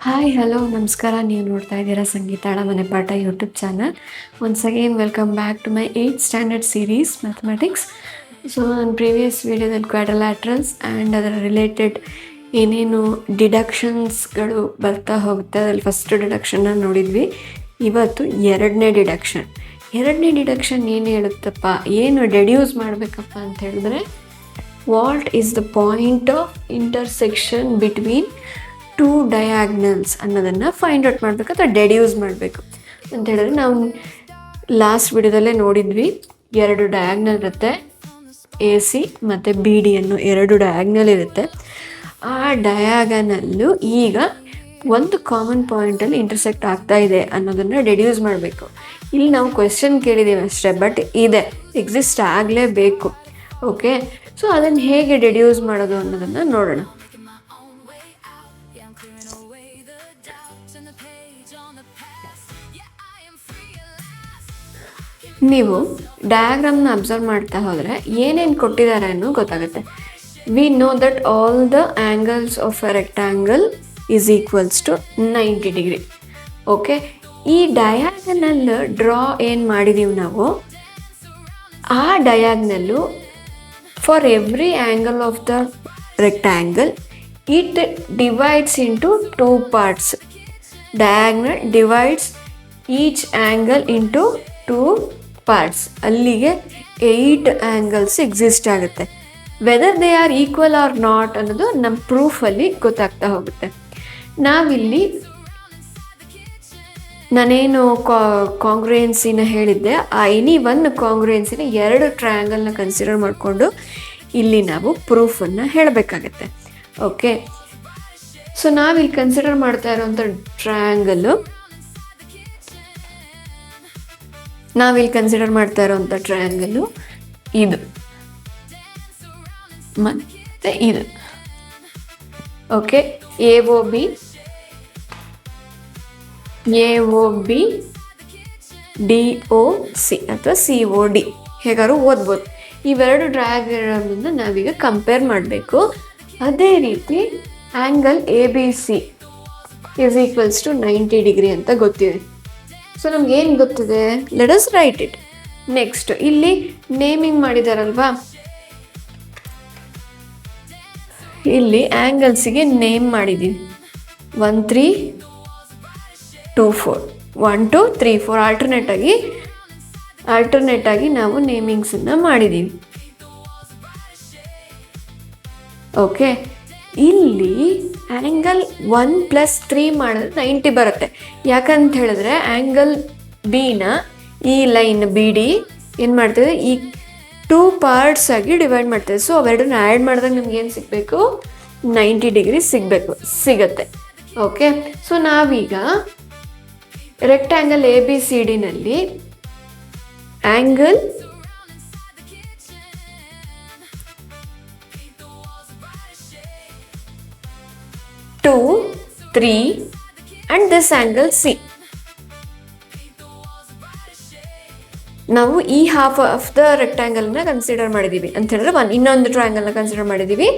Hi hello ನಮಸ್ಕಾರ. ನೀವು ನೋಡ್ತಾ ಇದ್ದೀರಾ ಸಂಗೀತಾಳ ಮನೆ ಪಾಠ YouTube channel. Once again welcome back to my 8th standard series mathematics. So ನಾನು ಪ್ರೀವಿಯಸ್ ವೀಡಿಯೋದಲ್ಲಿ ಕ್ವಾಡ್ರಿಲ್ಯಾಟ್ರಲ್ಸ್ ಆ್ಯಂಡ್ ಅದರ ರಿಲೇಟೆಡ್ ಏನೇನು ಡಿಡಕ್ಷನ್ಸ್ಗಳು ಬರ್ತಾ ಹೋಗುತ್ತೆ ಅದರಲ್ಲಿ ಫಸ್ಟ್ ಡಿಡಕ್ಷನ್ನ ನೋಡಿದ್ವಿ. ಇವತ್ತು ಎರಡನೇ ಡಿಡಕ್ಷನ್ ಏನು ಹೇಳುತ್ತಪ್ಪ, ಏನು ಡೆಡ್ಯೂಸ್ ಮಾಡಬೇಕಪ್ಪ ಅಂತ ಹೇಳಿದ್ರೆ, what is the point of intersection between two diagonals ಅನ್ನೋದನ್ನು ಫೈಂಡ್ ಔಟ್ ಮಾಡಬೇಕು ಅಥವಾ ಡೆಡ್ಯೂಸ್ ಮಾಡಬೇಕು ಅಂತ ಹೇಳಿದ್ರೆ, ನಾವು ಲಾಸ್ಟ್ ವಿಡಿಯೋದಲ್ಲೇ ನೋಡಿದ್ವಿ. ಎರಡು ಡಯಾಗ್ನಲ್ ಇರುತ್ತೆ, ಎ ಸಿ ಮತ್ತು ಬಿ ಡಿ ಅನ್ನೋ ಎರಡು ಡಯಾಗ್ನಲ್ ಇರುತ್ತೆ. ಆ ಡಯಾಗನಲ್ಲು ಈಗ ಒಂದು ಕಾಮನ್ ಪಾಯಿಂಟಲ್ಲಿ ಇಂಟರ್ಸೆಕ್ಟ್ ಆಗ್ತಾ ಇದೆ ಅನ್ನೋದನ್ನು ಡೆಡ್ಯೂಸ್ ಮಾಡಬೇಕು. ಇಲ್ಲಿ ನಾವು ಕ್ವೆಶ್ಚನ್ ಕೇಳಿದ್ದೀವಿ ಅಷ್ಟೇ, ಬಟ್ ಇದೆ, ಎಕ್ಸಿಸ್ಟ್ ಆಗಲೇಬೇಕು. ಓಕೆ, ಸೊ ಅದನ್ನು ಹೇಗೆ ಡೆಡ್ಯೂಸ್ ಮಾಡೋದು ಅನ್ನೋದನ್ನು ನೋಡೋಣ. ನೀವು ಡಯಾಗ್ರಾಮ್ನ ಅಬ್ಸರ್ವ್ ಮಾಡ್ತಾ ಹೋದರೆ ಏನೇನು ಕೊಟ್ಟಿದ್ದಾರೆ ಅನ್ನೋದು ಗೊತ್ತಾಗುತ್ತೆ. We know that all the angles of a rectangle is equals to 90 degree. Okay, ಈ ಡಯಾಗ್ನಲ್ ಡ್ರಾ ಏನು ಮಾಡಿದ್ದೀವಿ ನಾವು, ಆ diagonal for every angle of the rectangle it divides into 2 parts. Diagonal divides each angle into 2 parts. ಅಲ್ಲಿಗೆ 8 angles exist ಆಗುತ್ತೆ. Whether they are equal or not ಅನ್ನೋದು ನಮ್ಮ ಪ್ರೂಫಲ್ಲಿ ಗೊತ್ತಾಗ್ತಾ ಹೋಗುತ್ತೆ. ನಾವಿಲ್ಲಿ ನಾನೇನು ಕಾಂಗ್ರುಯೆನ್ಸಿನ ಹೇಳಿದ್ದೆ, ಆ ಎನಿ ಒನ್ ಕಾಂಗ್ರುಯೆನ್ಸಿನ 2 ಟ್ರಯಾಂಗಲ್ನ ಕನ್ಸಿಡರ್ ಮಾಡಿಕೊಂಡು ಇಲ್ಲಿ ನಾವು ಪ್ರೂಫನ್ನು ಹೇಳಬೇಕಾಗತ್ತೆ. ಓಕೆ, ಸೊ ನಾವಿಲ್ಲಿ ಕನ್ಸಿಡರ್ ಮಾಡ್ತಾ ಇರೋವಂಥ ಟ್ರಯಾಂಗಲ್ಲು ಇದು ಮತ್ತು ಇದು. Okay, A O B D O C ಅಥವಾ ಸಿ ಒ ಡಿ ಹೇಗಾದ್ರು ಓದ್ಬೋದು. ಇವೆರಡು ಡಯಾಗ್ರಾಮನ್ನು ನಾವೀಗ ಕಂಪೇರ್ ಮಾಡಬೇಕು. ಅದೇ ರೀತಿ angle A B C is equals to 90 degree ಅಂತ ಗೊತ್ತಿದೆ. ಸೊ ನಮ್ಗೇನು ಗೊತ್ತಿದೆ, let us write it. Next ಇಲ್ಲಿ ನೇಮಿಂಗ್ ಮಾಡಿದಾರಲ್ವಾ, ಇಲ್ಲಿ ಆ್ಯಂಗಲ್ಸಿಗೆ ನೇಮ್ ಮಾಡಿದ್ದೀವಿ. 1 3 2 4 1 2 3 4 ಆಲ್ಟರ್ನೇಟ್ ಆಗಿ ನಾವು ನೇಮಿಂಗ್ಸನ್ನು ಮಾಡಿದ್ದೀವಿ. ಓಕೆ, ಇಲ್ಲಿ ಆ್ಯಂಗಲ್ 1 + 3 ಮಾಡಿದ್ರೆ 90 ಬರುತ್ತೆ. ಯಾಕಂತ ಹೇಳಿದ್ರೆ ಆ್ಯಂಗಲ್ ಬಿನ ಈ ಲೈನ್ ಬಿ ಡಿ ಏನು ಮಾಡ್ತದೆ, ಈ 2 ಪಾರ್ಟ್ಸ್ ಆಗಿ ಡಿವೈಡ್ ಮಾಡ್ತದೆ. ಸೊ ಅವೆರಡನ್ನ ಆ್ಯಡ್ ಮಾಡಿದಾಗ ನಮ್ಗೆ ಏನು ಸಿಗಬೇಕು, 90 ಡಿಗ್ರಿ ಸಿಗತ್ತೆ. ಓಕೆ, ಸೊ ನಾವೀಗ ರೆಕ್ಟ್ಯಾಂಗಲ್ ಎ ಬಿ ಸಿ ಡಿನಲ್ಲಿ angle two 3 and this angle C. ನಾವು ಈ ಹಾಫ್ ಆಫ್ ದ ರೆಕ್ಟ್ಯಾಂಗಲ್ನ ಕನ್ಸಿಡರ್ ಮಾಡಿದ್ದೀವಿ ಅಂತ ಹೇಳಿದ್ರೆ, ಇನ್ನೊಂದು ಟ್ರಯಾಂಗಲ್ನ ಕನ್ಸಿಡರ್ ಮಾಡಿದ್ದೀವಿ,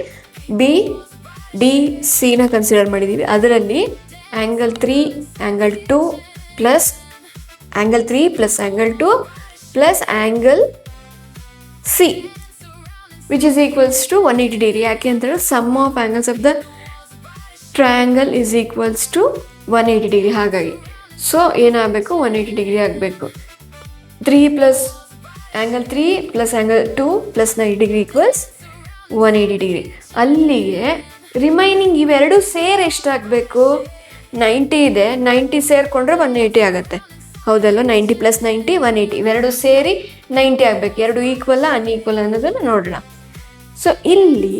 ಬಿ ಡಿ ಸಿನ ಕನ್ಸಿಡರ್ ಮಾಡಿದ್ದೀವಿ. ಅದರಲ್ಲಿ angle 3 angle 2 plus angle 3 plus angle 2 plus angle C which is equals to 180 degree. ಯಾಕೆ ಅಂತ ಹೇಳಿದ್ರೆ sum of angles of the triangle is equals to 180 degree. ಹಾಗಾಗಿ ಸೊ ಏನಾಗಬೇಕು, 180 ಡಿಗ್ರಿ ಆಗಬೇಕು. 3 plus angle 3 plus angle 2 plus 90 degree equals 180 degree. ಅಲ್ಲಿಗೆ remaining ಇವೆರಡು ಸೇರಿ ಎಷ್ಟಾಗಬೇಕು, 90 ಇದೆ, 90 ಸೇರಿಕೊಂಡ್ರೆ 180 ಆಗುತ್ತೆ. ಹೌದಲ್ವ, 90 + 90 180, ಇವೆರಡು ಸೇರಿ 90 ಆಗಬೇಕು. ಎರಡು ಈಕ್ವಲ್ಲ ಅನ್ಈಕ್ವಲ್ ಅನ್ನೋದನ್ನು ನೋಡೋಣ. ಸೊ ಇಲ್ಲಿ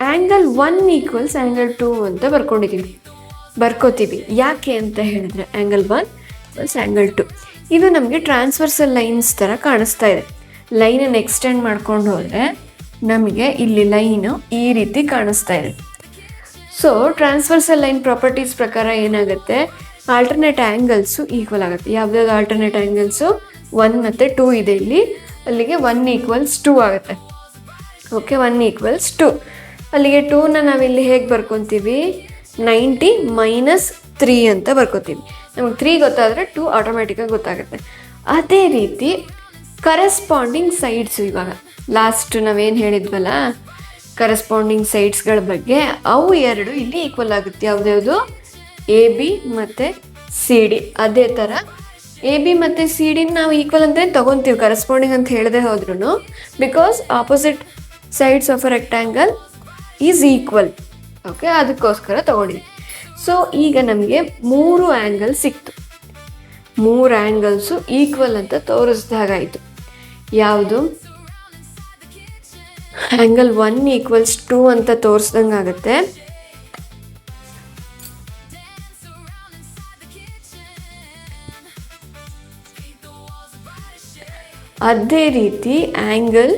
ಆ್ಯಂಗಲ್ 1 ಈಕ್ವಲ್ಸ್ ಆ್ಯಂಗಲ್ 2 ಅಂತ ಬರ್ಕೋತೀವಿ. ಯಾಕೆ ಅಂತ ಹೇಳಿದ್ರೆ ಆ್ಯಂಗಲ್ 1 ಪ್ಲಸ್ ಆ್ಯಂಗಲ್ 2 ಇದು ನಮಗೆ ಟ್ರಾನ್ಸ್ವರ್ಸಲ್ ಲೈನ್ಸ್ ಥರ ಕಾಣಿಸ್ತಾ ಇದೆ. ಲೈನನ್ನು ಎಕ್ಸ್ಟೆಂಡ್ ಮಾಡ್ಕೊಂಡು ಹೋದರೆ ನಮಗೆ ಇಲ್ಲಿ ಲೈನು ಈ ರೀತಿ ಕಾಣಿಸ್ತಾ ಇದೆ. ಸೊ ಟ್ರಾನ್ಸ್ವರ್ಸಲ್ ಲೈನ್ ಪ್ರಾಪರ್ಟೀಸ್ ಪ್ರಕಾರ ಏನಾಗುತ್ತೆ, ಆಲ್ಟರ್ನೇಟ್ ಆ್ಯಂಗಲ್ಸು ಈಕ್ವಲ್ ಆಗುತ್ತೆ. ಯಾವುದಾದ್ರು ಆಲ್ಟರ್ನೇಟ್ ಆ್ಯಂಗಲ್ಸು 1 ಮತ್ತು 2 ಇದೆ ಇಲ್ಲಿ, ಅಲ್ಲಿಗೆ 1 = 2 ಆಗುತ್ತೆ. ಓಕೆ, 1 = 2. ಅಲ್ಲಿಗೆ 2ನ ನಾವಿಲ್ಲಿ ಹೇಗೆ ಬರ್ಕೊತೀವಿ, 90 - 3 ಅಂತ ಬರ್ಕೋತೀವಿ. ನಮಗೆ 3 ಗೊತ್ತಾದರೆ 2 ಆಟೋಮೆಟಿಕ್ಕಾಗಿ ಗೊತ್ತಾಗುತ್ತೆ. ಅದೇ ರೀತಿ ಕರೆಸ್ಪಾಂಡಿಂಗ್ ಸೈಡ್ಸು, ಇವಾಗ ಲಾಸ್ಟ್ ನಾವೇನು ಹೇಳಿದ್ವಲ್ಲ ಕರೆಸ್ಪಾಂಡಿಂಗ್ ಸೈಡ್ಸ್ಗಳ ಬಗ್ಗೆ, ಅವು ಎರಡು ಇಲ್ಲಿ ಈಕ್ವಲ್ ಆಗುತ್ತೆ. ಯಾವುದ್ಯಾವುದು? AB ಮತ್ತು CD. ಅದೇ ಥರ AB ಮತ್ತು CD ನಾವು ಈಕ್ವಲ್ ಅಂತಲೇ ತೊಗೊತೀವಿ, ಕರೆಸ್ಪಾಂಡಿಂಗ್ ಅಂತ ಹೇಳದೆ ಹೋದ್ರೂ, because opposite sides of a rectangle is equal. Okay, ಅದಕ್ಕೋಸ್ಕರ ತೊಗೊಂಡಿದ್ವಿ. ಸೊ ಈಗ ನಮಗೆ 3 ಆ್ಯಂಗಲ್ ಸಿಕ್ತು. 3 ಆ್ಯಂಗಲ್ಸು ಈಕ್ವಲ್ ಅಂತ ತೋರಿಸ್ದಾಗಾಯಿತು. ಯಾವುದು? ಆ್ಯಂಗಲ್ 1 = 2 ಅಂತ ತೋರಿಸ್ದಂಗೆ ಆಗುತ್ತೆ. ಅದೇ ರೀತಿ ಆ್ಯಂಗಲ್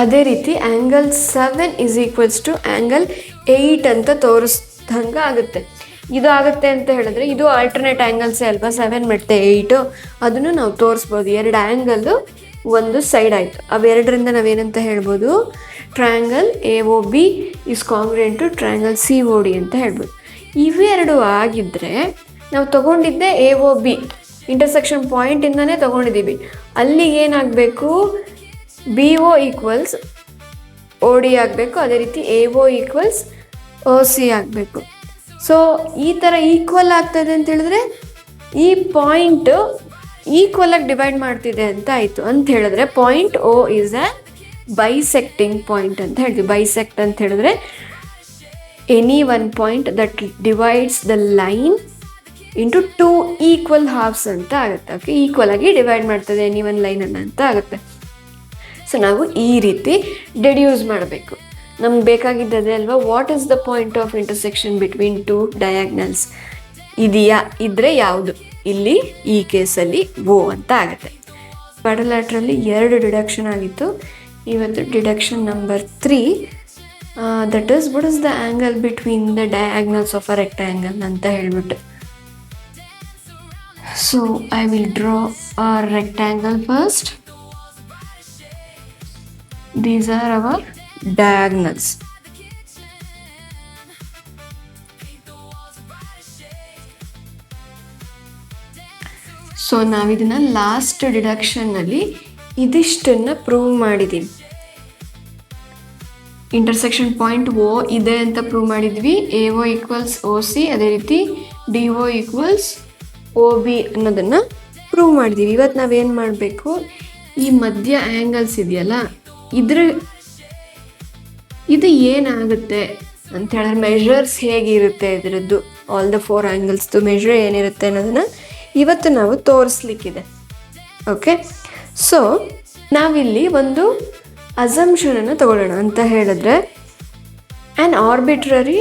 ಅದೇ ರೀತಿ ಆ್ಯಂಗಲ್ 7 = ಆ್ಯಂಗಲ್ 8 ಅಂತ ತೋರಿಸ್ದಂಗೆ ಆಗುತ್ತೆ. ಇದು ಆಗುತ್ತೆ ಅಂತ ಹೇಳಿದ್ರೆ ಇದು ಆಲ್ಟರ್ನೇಟ್ ಆ್ಯಂಗಲ್ಸೇ ಅಲ್ವಾ, 7 ಮತ್ತು 8, ಅದನ್ನು ನಾವು ತೋರಿಸ್ಬೋದು. 2 ಆ್ಯಂಗಲ್ಲು ಒಂದು ಸೈಡ್ ಆಯಿತು. ಅವೆರಡರಿಂದ ನಾವೇನಂತ ಹೇಳ್ಬೋದು? Triangle AOB is congruent to triangle COD ಅಂತ ಹೇಳ್ಬೋದು. ಇವೆರಡು ಆಗಿದ್ದರೆ ನಾವು ತೊಗೊಂಡಿದ್ದೆ AOB ಇಂಟರ್ಸೆಕ್ಷನ್ ಪಾಯಿಂಟಿಂದನೇ ತೊಗೊಂಡಿದ್ದೀವಿ. ಅಲ್ಲಿ ಏನಾಗಬೇಕು? BO = OD ಆಗಬೇಕು. ಅದೇ ರೀತಿ AO = OC ಆಗಬೇಕು. ಸೊ ಈ ಥರ ಈಕ್ವಲ್ ಆಗ್ತದೆ ಅಂತ ಹೇಳಿದ್ರೆ ಈ ಪಾಯಿಂಟ್ ಈಕ್ವಲಾಗಿ ಡಿವೈಡ್ ಮಾಡ್ತಿದೆ ಅಂತ ಆಯಿತು. ಅಂತ ಹೇಳಿದ್ರೆ point O is a bisecting point ಅಂತ ಹೇಳ್ತೀವಿ. ಬೈಸೆಕ್ಟ್ ಅಂತ ಹೇಳಿದ್ರೆ any one point that divides the line into 2 equal halves ಅಂತ ಆಗುತ್ತೆ. ಓಕೆ, ಈಕ್ವಲ್ ಆಗಿ ಡಿವೈಡ್ ಮಾಡ್ತದೆ ಎನಿ ಒನ್ ಲೈನನ್ನು ಅಂತ ಆಗುತ್ತೆ. ಸೊ ನಾವು ಈ ರೀತಿ ಡೆಡ್ಯೂಸ್ ಮಾಡಬೇಕು. ನಮ್ಗೆ ಬೇಕಾಗಿದ್ದದೆ ಅಲ್ವಾ, what is the point of intersection between 2 diagonals ಇದೆಯಾ? ಇದ್ದರೆ ಯಾವುದು? ಇಲ್ಲಿ ಈ ಕೇಸಲ್ಲಿ O ಅಂತ ಆಗುತ್ತೆ. ಕ್ವಾಡ್ರಿಲ್ಯಾಟ್ರಲ್ಲಿ 2 ಡಿಡಕ್ಷನ್ ಆಗಿತ್ತು. ಇವತ್ತು deduction number 3, that is what is the angle between the diagonals of a rectangle ಅಂತ ಹೇಳ್ಬಿಟ್ಟು. So I will draw a rectangle first. These are our diagonals. So ನಾವಿದನ್ನು ಲಾಸ್ಟ್ ಡಿಡಕ್ಷನ್ನಲ್ಲಿ ಇದಿಷ್ಟನ್ನು ಪ್ರೂವ್ ಮಾಡಿದ್ದೀವಿ. ಇಂಟರ್ಸೆಕ್ಷನ್ ಪಾಯಿಂಟ್ O ಇದೆ ಅಂತ prove ಮಾಡಿದ್ವಿ. AO = OC, ಅದೇ ರೀತಿ DO = OB ಅನ್ನೋದನ್ನು ಪ್ರೂವ್ ಮಾಡಿದ್ದೀವಿ. ಇವತ್ತು ನಾವೇನು ಮಾಡಬೇಕು? ಈ ಮಧ್ಯ ಆ್ಯಂಗಲ್ಸ್ ಇದೆಯಲ್ಲ, ಇದು ಏನಾಗುತ್ತೆ ಅಂತ ಹೇಳಿದ್ರೆ ಮೆಷರ್ಸ್ ಹೇಗಿರುತ್ತೆ ಇದರದ್ದು, ಆಲ್ ದ 4 ಆ್ಯಂಗಲ್ಸ್ದು ಮೆಷರ್ ಏನಿರುತ್ತೆ ಅನ್ನೋದನ್ನು ಇವತ್ತು ನಾವು ತೋರಿಸ್ಲಿಕ್ಕಿದೆ. ಓಕೆ, ಸೊ ನಾವಿಲ್ಲಿ ಒಂದು ಅಸಂಪ್ಷನನ್ನು ತಗೊಳ್ಳೋಣ. ಅಂತ ಹೇಳಿದ್ರೆ an arbitrary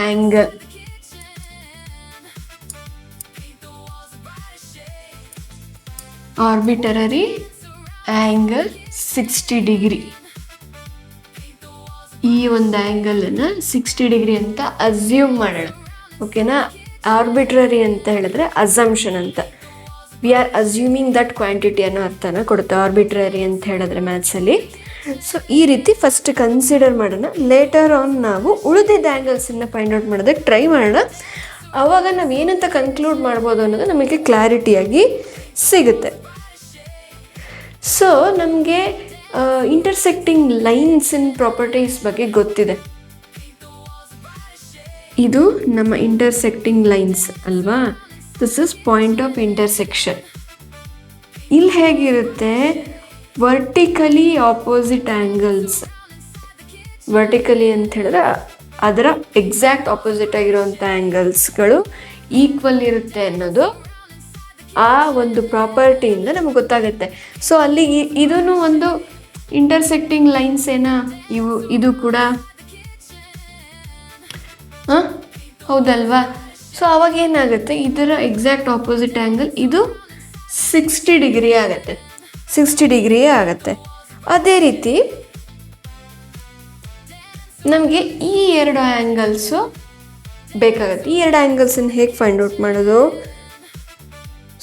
angle, arbitrary angle 60 degree. ಈ ಒಂದು ಆ್ಯಂಗಲನ್ನು 60 ಡಿಗ್ರಿ ಅಂತ ಅಸ್ಯೂಮ್ ಮಾಡೋಣ. ಓಕೆನಾ? ಆರ್ಬಿಟ್ರರಿ ಅಂತ ಹೇಳಿದ್ರೆ ಅಸಂಪ್ಷನ್ ಅಂತ. We are assuming that quantity ಅನ್ನೋ ಅರ್ಥನ ಕೊಡುತ್ತೆ ಆರ್ಬಿಟ್ರರಿ ಅಂತ ಹೇಳಿದ್ರೆ ಮ್ಯಾಥ್ಸಲ್ಲಿ. ಸೊ ಈ ರೀತಿ ಫಸ್ಟ್ ಕನ್ಸಿಡರ್ ಮಾಡೋಣ. ಲೇಟರ್ ಆನ್ ನಾವು ಉಳಿದಿದ್ದ ಆ್ಯಂಗಲ್ಸನ್ನು ಫೈಂಡ್ ಔಟ್ ಮಾಡೋದಕ್ಕೆ ಟ್ರೈ ಮಾಡೋಣ. ಆವಾಗ ನಾವು ಏನಂತ ಕನ್ಕ್ಲೂಡ್ ಮಾಡ್ಬೋದು ಅನ್ನೋದು ನಮಗೆ ಕ್ಲಾರಿಟಿಯಾಗಿ ಸಿಗುತ್ತೆ. ಸೊ ನಮಗೆ ಇಂಟರ್ಸೆಕ್ಟಿಂಗ್ ಲೈನ್ಸಿನ ಪ್ರಾಪರ್ಟೀಸ್ ಬಗ್ಗೆ ಗೊತ್ತಿದೆ. ಇದು ನಮ್ಮ ಇಂಟರ್ಸೆಕ್ಟಿಂಗ್ ಲೈನ್ಸ್ ಅಲ್ವಾ? This is point of intersection. ಇಲ್ಲಿ ಹೇಗಿರುತ್ತೆ? Vertically opposite angles. ವರ್ಟಿಕಲಿ ಅಂತ ಹೇಳಿದ್ರೆ ಅದರ ಎಕ್ಸಾಕ್ಟ್ ಆಪೋಸಿಟ್ ಆಗಿರುವಂಥ ಆ್ಯಂಗಲ್ಸ್ಗಳು ಈಕ್ವಲ್ ಇರುತ್ತೆ ಅನ್ನೋದು ಆ ಒಂದು ಪ್ರಾಪರ್ಟಿಯಿಂದ ನಮಗೆ ಗೊತ್ತಾಗುತ್ತೆ. ಸೊ ಅಲ್ಲಿ ಇದೂ ಒಂದು ಇಂಟರ್ಸೆಕ್ಟಿಂಗ್ ಲೈನ್ಸ್ ಇದು ಕೂಡ ಹೌದಲ್ವಾ? ಸೊ ಅವಾಗ ಏನಾಗುತ್ತೆ? ಇದರ ಎಕ್ಸಾಕ್ಟ್ ಆಪೋಸಿಟ್ ಆ್ಯಂಗಲ್ ಇದು 60 ಡಿಗ್ರಿ ಆಗುತ್ತೆ. 60 ಡಿಗ್ರಿಯೇ ಆಗುತ್ತೆ. ಅದೇ ರೀತಿ ನಮಗೆ ಈ 2 ಆ್ಯಂಗಲ್ಸು ಬೇಕಾಗುತ್ತೆ. ಈ ಎರಡು ಆ್ಯಂಗಲ್ಸನ್ನು ಹೇಗೆ ಫೈಂಡ್ ಔಟ್ ಮಾಡೋದು?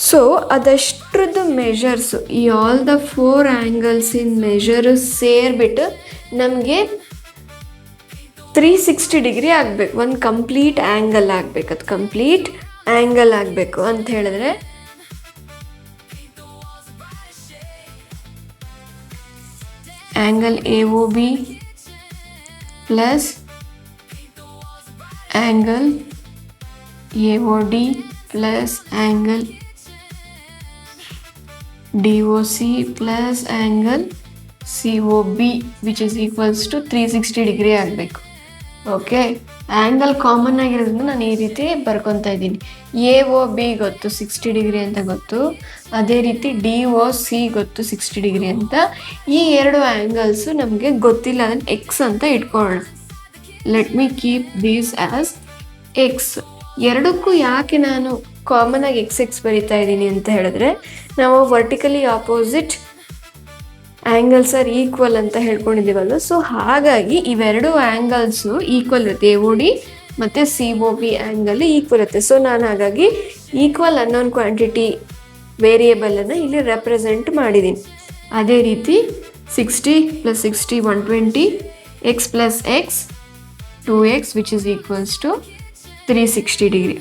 ಸೊ ಅದಷ್ಟರದ್ದು ಮೆಷರ್ಸು, ಈ ಆಲ್ ದ 4 ಆ್ಯಂಗಲ್ಸಿನ ಮೆಷರು ಸೇರಿಬಿಟ್ಟು ನಮಗೆ 360 ಡಿಗ್ರಿ ಆಗಬೇಕು. ಒಂದು ಕಂಪ್ಲೀಟ್ ಆ್ಯಂಗಲ್ ಆಗಬೇಕು. ಅದು ಕಂಪ್ಲೀಟ್ ಆ್ಯಂಗಲ್ ಆಗಬೇಕು ಅಂತ ಹೇಳಿದ್ರೆ angle AOB plus angle AOD plus angle DOC plus angle COB which is equals to 360 degree ಆಗಬೇಕು. ಓಕೆ, ಆ್ಯಂಗಲ್ ಕಾಮನ್ ಆಗಿರೋದ್ರಿಂದ ನಾನು ಈ ರೀತಿ ಬರ್ಕೊತಾ ಇದ್ದೀನಿ. AOB ಗೊತ್ತು 60 ಡಿಗ್ರಿ ಅಂತ ಗೊತ್ತು, ಅದೇ ರೀತಿ DOC ಗೊತ್ತು 60 ಡಿಗ್ರಿ ಅಂತ. ಈ ಎರಡು ಆ್ಯಂಗಲ್ಸು ನಮಗೆ ಗೊತ್ತಿಲ್ಲ, ಅದನ್ನು ಎಕ್ಸ್ ಅಂತ ಇಟ್ಕೊಳ್ಳೋಣ. Let me keep these as X. ಎರಡಕ್ಕೂ ಯಾಕೆ ನಾನು ಕಾಮನ್ ಆಗಿ ಎಕ್ಸ್ ಬರಿತಾ ಇದ್ದೀನಿ ಅಂತ ಹೇಳಿದ್ರೆ, ನಾವು vertically opposite angles are equal ಅಂತ ಹೇಳ್ಕೊಂಡಿದ್ದೀವಲ್ಲ. ಸೊ ಹಾಗಾಗಿ ಇವೆರಡು ಆ್ಯಂಗಲ್ಸು ಈಕ್ವಲ್ ಇರುತ್ತೆ. AOD ಮತ್ತು COB ಆ್ಯಂಗಲ್ ಈಕ್ವಲ್ ಇರುತ್ತೆ. ಸೊ ನಾನು ಹಾಗಾಗಿ ಈಕ್ವಲ್ ಅನ್ನೋನ್ ಕ್ವಾಂಟಿಟಿ ವೇರಿಯೇಬಲನ್ನು ಇಲ್ಲಿ ರೆಪ್ರೆಸೆಂಟ್ ಮಾಡಿದ್ದೀನಿ. ಅದೇ ರೀತಿ 60 + 60 120, x + x 2x which is equals to 360 degree.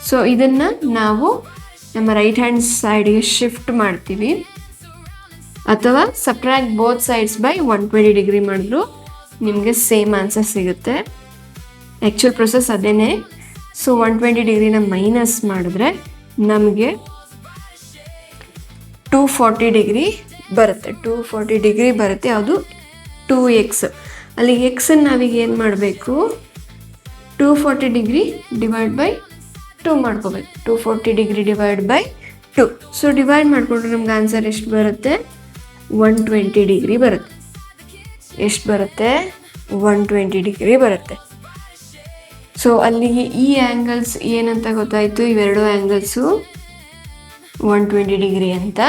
So ಇದನ್ನು ನಾವು ನಮ್ಮ ರೈಟ್ ಹ್ಯಾಂಡ್ ಸೈಡ್ಗೆ ಶಿಫ್ಟ್ ಮಾಡ್ತೀವಿ, ಅಥವಾ subtract both sides by 120 degree ಮಾಡಿದ್ರು ನಿಮಗೆ ಸೇಮ್ ಆನ್ಸರ್ ಸಿಗುತ್ತೆ. ಆ್ಯಕ್ಚುಲ್ ಪ್ರೊಸೆಸ್ ಅದೇನೇ. ಸೊ 120 ಡಿಗ್ರಿನ ಮೈನಸ್ ಮಾಡಿದ್ರೆ ನಮಗೆ 240 ಡಿಗ್ರಿ ಬರುತ್ತೆ. 240 ಡಿಗ್ರಿ ಬರುತ್ತೆ. ಅದು 2x. ಅಲ್ಲಿ ಎಕ್ಸನ್ನು ನಾವೀಗ ಏನು ಮಾಡಬೇಕು? 240 ಡಿಗ್ರಿ ಡಿವೈಡ್ ಬೈ 2 ಮಾಡ್ಕೋಬೇಕು. 240 degree divide by 2. So divide ಮಾಡಿಕೊಂಡ್ರೆ ನಮ್ಗೆ ಆನ್ಸರ್ ಎಷ್ಟು ಬರುತ್ತೆ? 120 ಡಿಗ್ರಿ ಬರುತ್ತೆ. ಎಷ್ಟು ಬರುತ್ತೆ? 120 ಡಿಗ್ರಿ ಬರುತ್ತೆ. ಸೊ ಅಲ್ಲಿಗೆ ಈ ಆ್ಯಂಗಲ್ಸ್ ಏನಂತ ಗೊತ್ತಾಯಿತು? ಇವೆರಡು ಆ್ಯಂಗಲ್ಸು 120 ಡಿಗ್ರಿ ಅಂತ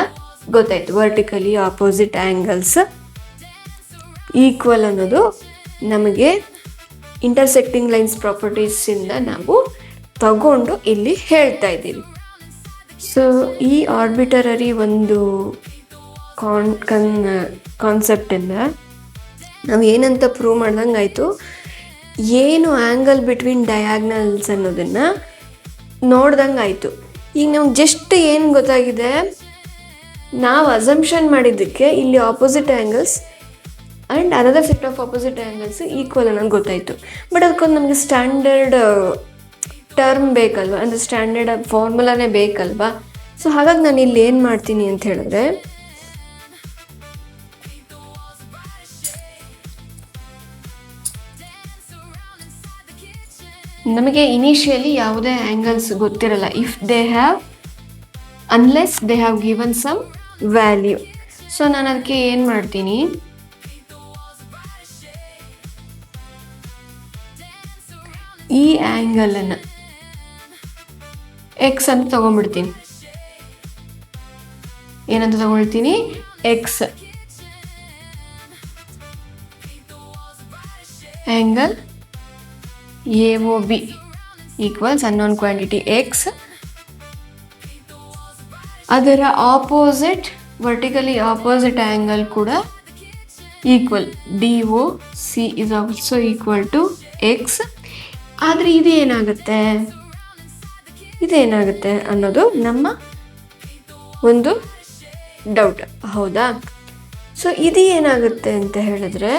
ಗೊತ್ತಾಯಿತು. ವರ್ಟಿಕಲಿ ಆಪೋಸಿಟ್ ಆ್ಯಂಗಲ್ಸ್ ಈಕ್ವಲ್ ಅನ್ನೋದು ನಮಗೆ ಇಂಟರ್ಸೆಕ್ಟಿಂಗ್ ಲೈನ್ಸ್ ಪ್ರಾಪರ್ಟೀಸಿಂದ ನಾವು ತಗೊಂಡು ಇಲ್ಲಿ ಹೇಳ್ತಾ ಇದ್ದೀವಿ. ಸೊ ಈ ಆರ್ಬಿಟರರಿ ಒಂದು ಕಾನ್ಸೆಪ್ಟಿಂದ ನಾವು ಏನಂತ ಪ್ರೂವ್ ಮಾಡ್ದಂಗೆ ಆಯಿತು, ಏನು ಆ್ಯಂಗಲ್ ಬಿಟ್ವೀನ್ ಡಯಾಗ್ನಲ್ಸ್ ಅನ್ನೋದನ್ನು ನೋಡ್ದಂಗೆ ಆಯಿತು. ಈಗ ನಮ್ಗೆ ಜಸ್ಟ್ ಏನು ಗೊತ್ತಾಗಿದೆ, ನಾವು ಅಸಂಪ್ಷನ್ ಮಾಡಿದ್ದಕ್ಕೆ ಇಲ್ಲಿ opposite angles and another set of opposite angles equal ಅನ್ನೋದು ಗೊತ್ತಾಯಿತು. ಬಟ್ ಅದಕ್ಕೊಂದು ನಮಗೆ ಸ್ಟ್ಯಾಂಡರ್ಡ್ ಟರ್ಮ್ ಬೇಕಲ್ವ, ಅಂದರೆ ಸ್ಟ್ಯಾಂಡರ್ಡ್ ಫಾರ್ಮುಲಾನೇ ಬೇಕಲ್ವಾ. ಸೊ ಹಾಗಾಗಿ ನಾನು ಇಲ್ಲಿ ಏನು ಮಾಡ್ತೀನಿ ಅಂತ ಹೇಳಿದ್ರೆ, ನಮಗೆ ಇನಿಷಿಯಲಿ ಯಾವುದೇ ಆ್ಯಂಗಲ್ಸ್ ಗೊತ್ತಿರಲ್ಲ, unless they have given some value. So ನಾನು ಅದಕ್ಕೆ ಏನು ಮಾಡ್ತೀನಿ, ಈ ಆ್ಯಂಗಲನ್ನು ಎಕ್ಸ್ ಅಂತ ತಗೊಂಡ್ಬಿಡ್ತೀನಿ. ಏನಂತ ತಗೊಳ್ತೀನಿ? X. Angle AOB equals unknown quantity X. ಅದರ ಆಪೋಸಿಟ್, ವರ್ಟಿಕಲಿ ಆಪೋಸಿಟ್ ಆ್ಯಂಗಲ್ ಕೂಡ equal, DOC is also equal to X. ಆದರೆ ಇದೇನಾಗುತ್ತೆ ಅನ್ನೋದು ನಮ್ಮ ಒಂದು ಡೌಟ್, ಹೌದಾ? ಸೊ ಇದು ಏನಾಗುತ್ತೆ ಅಂತ ಹೇಳಿದ್ರೆ,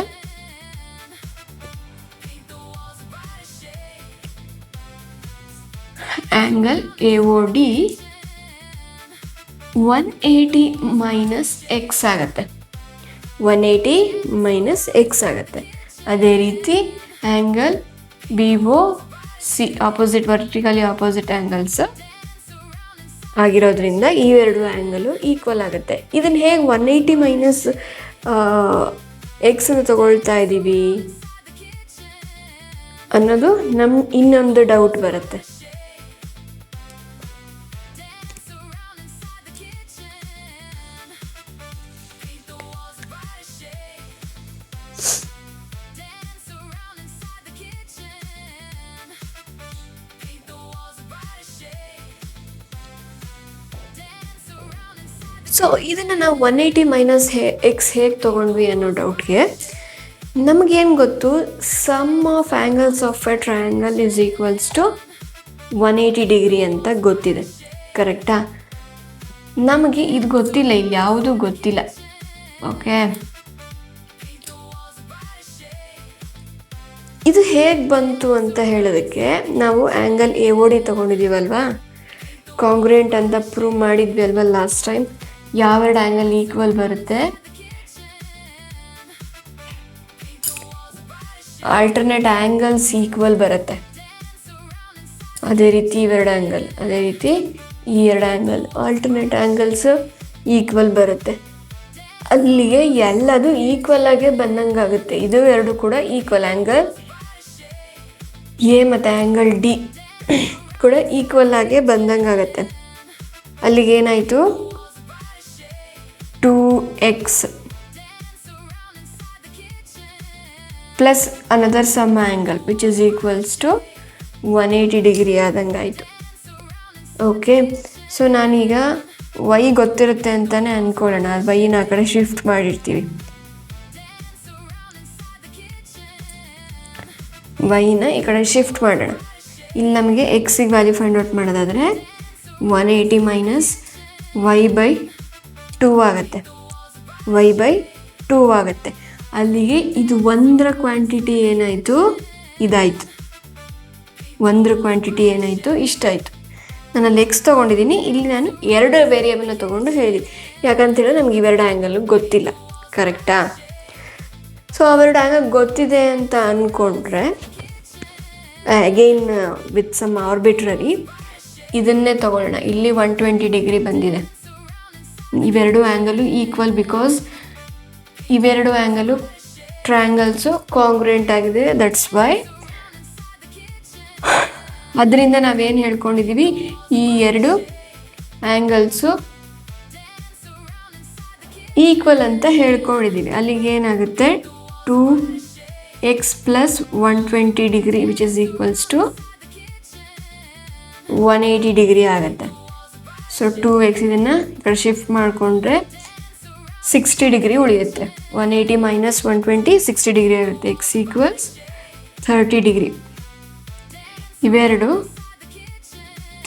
ಆ್ಯಂಗಲ್ AOD 180 ಮೈನಸ್ ಎಕ್ಸ್ ಆಗುತ್ತೆ. 180 ಮೈನಸ್ ಎಕ್ಸ್ ಆಗುತ್ತೆ. ಅದೇ ರೀತಿ angle BOC opposite, vertically opposite angles ಆಗಿರೋದ್ರಿಂದ ಈ ಎರಡು ಆ್ಯಂಗಲು ಈಕ್ವಲ್ ಆಗುತ್ತೆ. ಇದನ್ನು ಹೇಗೆ 180 ಮೈನಸ್ ಎಕ್ಸನ್ನು ತಗೊಳ್ತಾ ಇದ್ದೀವಿ ಅನ್ನೋದು ನಮ್ಮ ಇನ್ನೊಂದು ಡೌಟ್ ಬರುತ್ತೆ. ಸೊ ಇದನ್ನು ನಾವು 180 ಮೈನಸ್ ಎಕ್ಸ್ ಹೇಗೆ ತೊಗೊಂಡ್ವಿ ಅನ್ನೋ ಡೌಟ್ಗೆ ನಮಗೇನು ಗೊತ್ತು, sum of angles of a triangle is equals to 180 degree ಅಂತ ಗೊತ್ತಿದೆ, ಕರೆಕ್ಟಾ? ನಮಗೆ ಇದು ಗೊತ್ತಿಲ್ಲ, ಇಲ್ಲಿ ಯಾವುದೂ ಗೊತ್ತಿಲ್ಲ. ಓಕೆ, ಇದು ಹೇಗೆ ಬಂತು ಅಂತ ಹೇಳೋದಕ್ಕೆ ನಾವು ಆ್ಯಂಗಲ್ AOD ತೊಗೊಂಡಿದ್ದೀವಲ್ವಾ, ಕಾಂಗ್ರುಯೆಂಟ್ ಅಂತ ಪ್ರೂವ್ ಮಾಡಿದ್ವಿ ಅಲ್ವಾ ಲಾಸ್ಟ್ ಟೈಮ್. ಯಾವೆರಡು ಆ್ಯಂಗಲ್ ಈಕ್ವಲ್ ಬರುತ್ತೆ, ಆಲ್ಟರ್ನೇಟ್ ಆ್ಯಂಗಲ್ಸ್ ಈಕ್ವಲ್ ಬರುತ್ತೆ. ಅದೇ ರೀತಿ ಇವೆರಡು ಆ್ಯಂಗಲ್, ಅದೇ ರೀತಿ ಈ ಎರಡು ಆ್ಯಂಗಲ್, ಆಲ್ಟರ್ನೇಟ್ ಆ್ಯಂಗಲ್ಸ್ ಈಕ್ವಲ್ ಬರುತ್ತೆ. ಅಲ್ಲಿಗೆ ಎಲ್ಲದು ಈಕ್ವಲ್ ಆಗೇ ಬಂದಂಗಾಗುತ್ತೆ. ಇದು ಎರಡು ಕೂಡ ಈಕ್ವಲ್, ಆ್ಯಂಗಲ್ A ಮತ್ತು ಆ್ಯಂಗಲ್ D ಕೂಡ ಈಕ್ವಲ್ ಆಗೇ ಬಂದಂಗಾಗತ್ತೆ. ಅಲ್ಲಿಗೆ ಏನಾಯಿತು, 2x plus another sum angle which is equals to 180 degree ಆದಂಗಾಯಿತು. ಓಕೆ, ಸೊ ನಾನೀಗ y ಗೊತ್ತಿರುತ್ತೆ ಅಂತಲೇ ಅಂದ್ಕೊಳ್ಳೋಣ, ವೈನ ಆ ಕಡೆ ಶಿಫ್ಟ್ ಮಾಡಿರ್ತೀವಿ. ವೈನ ಈ ಕಡೆ ಶಿಫ್ಟ್ ಮಾಡೋಣ. ಇಲ್ಲಿ ನಮಗೆ ಎಕ್ಸಿಗೆ ವ್ಯಾಲ್ಯೂ ಫೈಂಡ್ ಔಟ್ ಮಾಡೋದಾದರೆ 180 ಮೈನಸ್ y/2 ಆಗುತ್ತೆ, y/2 ಆಗುತ್ತೆ. ಅಲ್ಲಿಗೆ ಇದು ಒಂದರ ಕ್ವಾಂಟಿಟಿ ಏನಾಯಿತು, ಇದಾಯಿತು. ಒಂದರ ಕ್ವಾಂಟಿಟಿ ಏನಾಯಿತು, ಇಷ್ಟಾಯಿತು. ನಾನು ಅಲ್ಲಿ ಎಕ್ಸ್ ತೊಗೊಂಡಿದ್ದೀನಿ, ಇಲ್ಲಿ ನಾನು ಎರಡು ವೇರಿಯೇಬಲ್ನ ತೊಗೊಂಡು ಹೇಳಿದ್ದೀನಿ. ಯಾಕಂತೇಳಿದ್ರೆ ನಮ್ಗೆ ಇವೆರಡು ಆ್ಯಂಗಲ್ ಗೊತ್ತಿಲ್ಲ, ಕರೆಕ್ಟಾ? ಸೊ ಅವೆರಡು ಆ್ಯಂಗಲ್ ಗೊತ್ತಿದೆ ಅಂತ ಅಂದ್ಕೊಂಡ್ರೆ ಅಗೈನ್ ವಿತ್ ಸಮ್ ಆರ್ಬಿಟ್ರರಿ ಇದನ್ನೇ ತೊಗೊಳ್ಳೋಣ. ಇಲ್ಲಿ 120 ಡಿಗ್ರಿ ಬಂದಿದೆ. ಇವೆರಡು ಆ್ಯಂಗಲು ಈಕ್ವಲ್ ಬಿಕಾಸ್ ಇವೆರಡು ಆ್ಯಂಗಲು ಟ್ರಯಾಂಗಲ್ಸು ಕಾಂಗ್ರುಯೆಂಟ್ ಆಗಿದೆ, ದಟ್ಸ್ ವೈ. ಅದರಿಂದ ನಾವೇನು ಹೇಳ್ಕೊಂಡಿದ್ದೀವಿ, ಈ ಎರಡು ಆ್ಯಂಗಲ್ಸು ಈಕ್ವಲ್ ಅಂತ ಹೇಳ್ಕೊಂಡಿದ್ದೀವಿ. ಅಲ್ಲಿಗೆ ಏನಾಗುತ್ತೆ, 2x plus 120 degree which is equals to 180 degree ಆಗುತ್ತೆ. ಸೊ 2x ಇದನ್ನು ಈ ಕಡೆ ಶಿಫ್ಟ್ ಮಾಡಿಕೊಂಡ್ರೆ 60 ಡಿಗ್ರಿ ಉಳಿಯುತ್ತೆ. 180 ಮೈನಸ್ 120 60 ಡಿಗ್ರಿ ಆಗುತ್ತೆ. X equals 30 degree. ಇವೆರಡು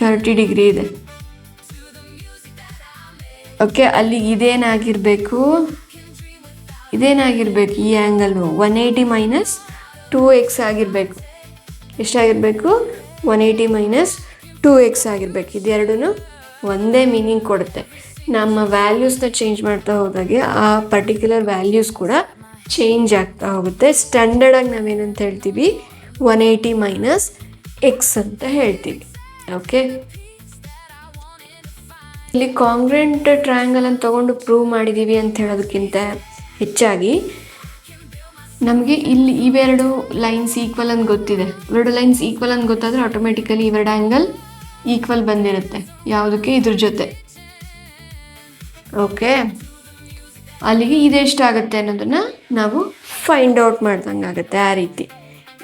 30 ಡಿಗ್ರಿ ಇದೆ. ಓಕೆ, ಅಲ್ಲಿ ಇದೇನಾಗಿರಬೇಕು, ಈ ಆ್ಯಂಗಲ್ಲು 180 ಮೈನಸ್ 2x ಆಗಿರಬೇಕು. ಎಷ್ಟಾಗಿರಬೇಕು, 180 ಮೈನಸ್ 2x ಆಗಿರಬೇಕು. ಇದೆರಡೂ ಒಂದೇ ಮೀನಿಂಗ್ ಕೊಡುತ್ತೆ. ನಮ್ಮ ವ್ಯಾಲ್ಯೂಸ್ನ ಚೇಂಜ್ ಮಾಡ್ತಾ ಹೋದಾಗೆ ಆ ಪರ್ಟಿಕ್ಯುಲರ್ ವ್ಯಾಲ್ಯೂಸ್ ಕೂಡ ಚೇಂಜ್ ಆಗ್ತಾ ಹೋಗುತ್ತೆ. ಸ್ಟ್ಯಾಂಡರ್ಡಾಗಿ ನಾವೇನಂತ ಹೇಳ್ತೀವಿ, 180 ಮೈನಸ್ ಎಕ್ಸ್ ಅಂತ ಹೇಳ್ತೀವಿ. ಓಕೆ, ಇಲ್ಲಿ ಕಾಂಗ್ರುಯೆಂಟ್ ಟ್ರಯಾಂಗಲ್ ಅಂತ ತೊಗೊಂಡು ಪ್ರೂವ್ ಮಾಡಿದ್ದೀವಿ ಅಂತ ಹೇಳೋದಕ್ಕಿಂತ ಹೆಚ್ಚಾಗಿ ನಮಗೆ ಇಲ್ಲಿ ಇವೆರಡು ಲೈನ್ಸ್ ಈಕ್ವಲ್ ಅಂತ ಗೊತ್ತಿದೆ. ಇವೆರಡು ಲೈನ್ಸ್ ಈಕ್ವಲ್ ಅಂತ ಗೊತ್ತಾದರೆ ಆಟೋಮೆಟಿಕಲಿ ಇವೆರಡು ಆ್ಯಂಗಲ್ ಈಕ್ವಲ್ ಬಂದಿರುತ್ತೆ. ಯಾವುದಕ್ಕೆ, ಇದ್ರ ಜೊತೆ. ಓಕೆ, ಅಲ್ಲಿಗೆ ಇದೆಷ್ಟಾಗುತ್ತೆ ಅನ್ನೋದನ್ನು ನಾವು ಫೈಂಡ್ ಔಟ್ ಮಾಡ್ದಂಗೆ ಆಗುತ್ತೆ. ಆ ರೀತಿ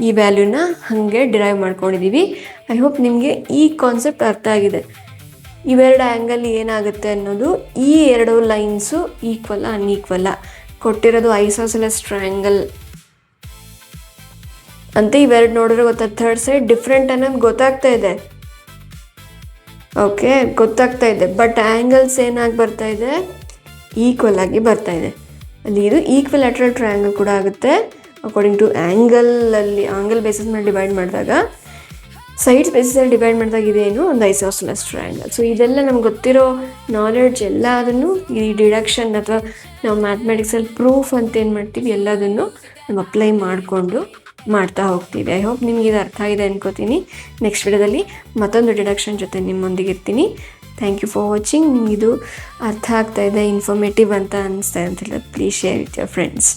ಈ ವ್ಯಾಲ್ಯೂನ ಹಾಗೆ ಡಿರೈವ್ ಮಾಡ್ಕೊಂಡಿದ್ದೀವಿ. ಐ ಹೋಪ್ ನಿಮಗೆ ಈ ಕಾನ್ಸೆಪ್ಟ್ ಅರ್ಥ ಆಗಿದೆ. ಇವೆರಡು ಆ್ಯಂಗಲ್ ಏನಾಗುತ್ತೆ ಅನ್ನೋದು, ಈ ಎರಡು ಲೈನ್ಸು ಈಕ್ವಲ್ಲ ಅನ್ಈಕ್ವಲ್ಲ, ಕೊಟ್ಟಿರೋದು ಐಸೋಸೆಲೆಸ್ ಟ್ರಯಾಂಗಲ್ ಅಂತ ಇವೆರಡು ನೋಡಿದ್ರೆ ಗೊತ್ತಾಗ್ತದೆ. ಥರ್ಡ್ ಸೈಡ್ ಡಿಫ್ರೆಂಟ್ ಅನ್ನೋದು ಗೊತ್ತಾಗ್ತಾ ಇದೆ. ಓಕೆ, ಗೊತ್ತಾಗ್ತಾ ಇದೆ. ಬಟ್ ಆ್ಯಂಗಲ್ಸ್ ಏನಾಗಿ ಬರ್ತಾ ಇದೆ, ಈಕ್ವಲ್ ಆಗಿ ಬರ್ತಾ ಇದೆ. ಅಲ್ಲಿ ಇದು ಈಕ್ವಿಲ್ಯಾಟ್ರಲ್ ಟ್ರಯಾಂಗಲ್ ಕೂಡ ಆಗುತ್ತೆ ಅಕಾರ್ಡಿಂಗ್ ಟು ಆ್ಯಂಗಲ್ ಬೇಸಿಸ್ ಮೇಲೆ ಡಿವೈಡ್ ಮಾಡಿದಾಗ, ಸೈಡ್ಸ್ ಬೇಸಿಸಲ್ಲಿ ಡಿವೈಡ್ ಮಾಡಿದಾಗ ಇದೇನು ಒಂದು ಐಸೋಸೆಲೆಸ್ ಟ್ರಯಾಂಗಲ್. ಸೊ ಇದೆಲ್ಲ ನಮ್ಗೆ ಗೊತ್ತಿರೋ ನಾಲೆಡ್ಜ್ ಎಲ್ಲದನ್ನು ಈ ಡಿಡಕ್ಷನ್ ಅಥವಾ ನಾವು ಮ್ಯಾಥಮೆಟಿಕ್ಸಲ್ಲಿ ಪ್ರೂಫ್ ಅಂತ ಏನು ಮಾಡ್ತೀವಿ ಎಲ್ಲದನ್ನು ನಾವು ಅಪ್ಲೈ ಮಾಡಿಕೊಂಡು ಮಾಡ್ತಾ ಹೋಗ್ತೀವಿ. ಐ ಹೋಪ್ ನಿಮ್ಗೆ ಇದು ಅರ್ಥ ಆಗಿದೆ ಅನ್ಕೋತೀನಿ. ನೆಕ್ಸ್ಟ್ ವಿಡಿಯೋದಲ್ಲಿ ಮತ್ತೊಂದು ಡಿಡಕ್ಷನ್ ಜೊತೆ ನಿಮ್ಮೊಂದಿಗೆ ಇರ್ತೀನಿ. Thank you for watching. ನಿಮ್ಗೆ ಇದು ಅರ್ಥ ಆಗ್ತಾ ಇದೆ, ಇನ್ಫಾರ್ಮೇಟಿವ್ ಅಂತ ಅನಿಸ್ತಾ ಅಂತ ಹೇಳಿದ್ರೆ please share with your friends.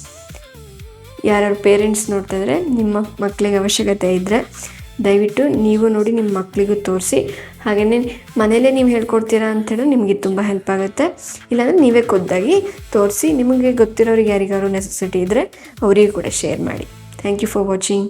ಯಾರ್ಯಾರು ಪೇರೆಂಟ್ಸ್ ನೋಡ್ತಾ ಇದ್ರೆ ನಿಮ್ಮ ಮಕ್ಕಳಿಗೆ ಅವಶ್ಯಕತೆ ಇದ್ದರೆ ದಯವಿಟ್ಟು ನೀವು ನೋಡಿ ನಿಮ್ಮ ಮಕ್ಕಳಿಗೂ ತೋರಿಸಿ. ಹಾಗೆಯೇ ಮನೇಲೇ ನೀವು ಹೇಳ್ಕೊಡ್ತೀರಾ ಅಂತೇಳಿ ನಿಮಗೆ ತುಂಬ ಹೆಲ್ಪ್ ಆಗುತ್ತೆ. ಇಲ್ಲಾಂದರೆ ನೀವೇ ಖುದ್ದಾಗಿ ತೋರಿಸಿ, ನಿಮಗೆ ಗೊತ್ತಿರೋರಿಗೆ ಯಾರಿಗಾರು ನೆಸೆಸಿಟಿ ಇದ್ದರೆ ಅವರಿಗೂ ಕೂಡ ಶೇರ್ ಮಾಡಿ. Thank you for watching.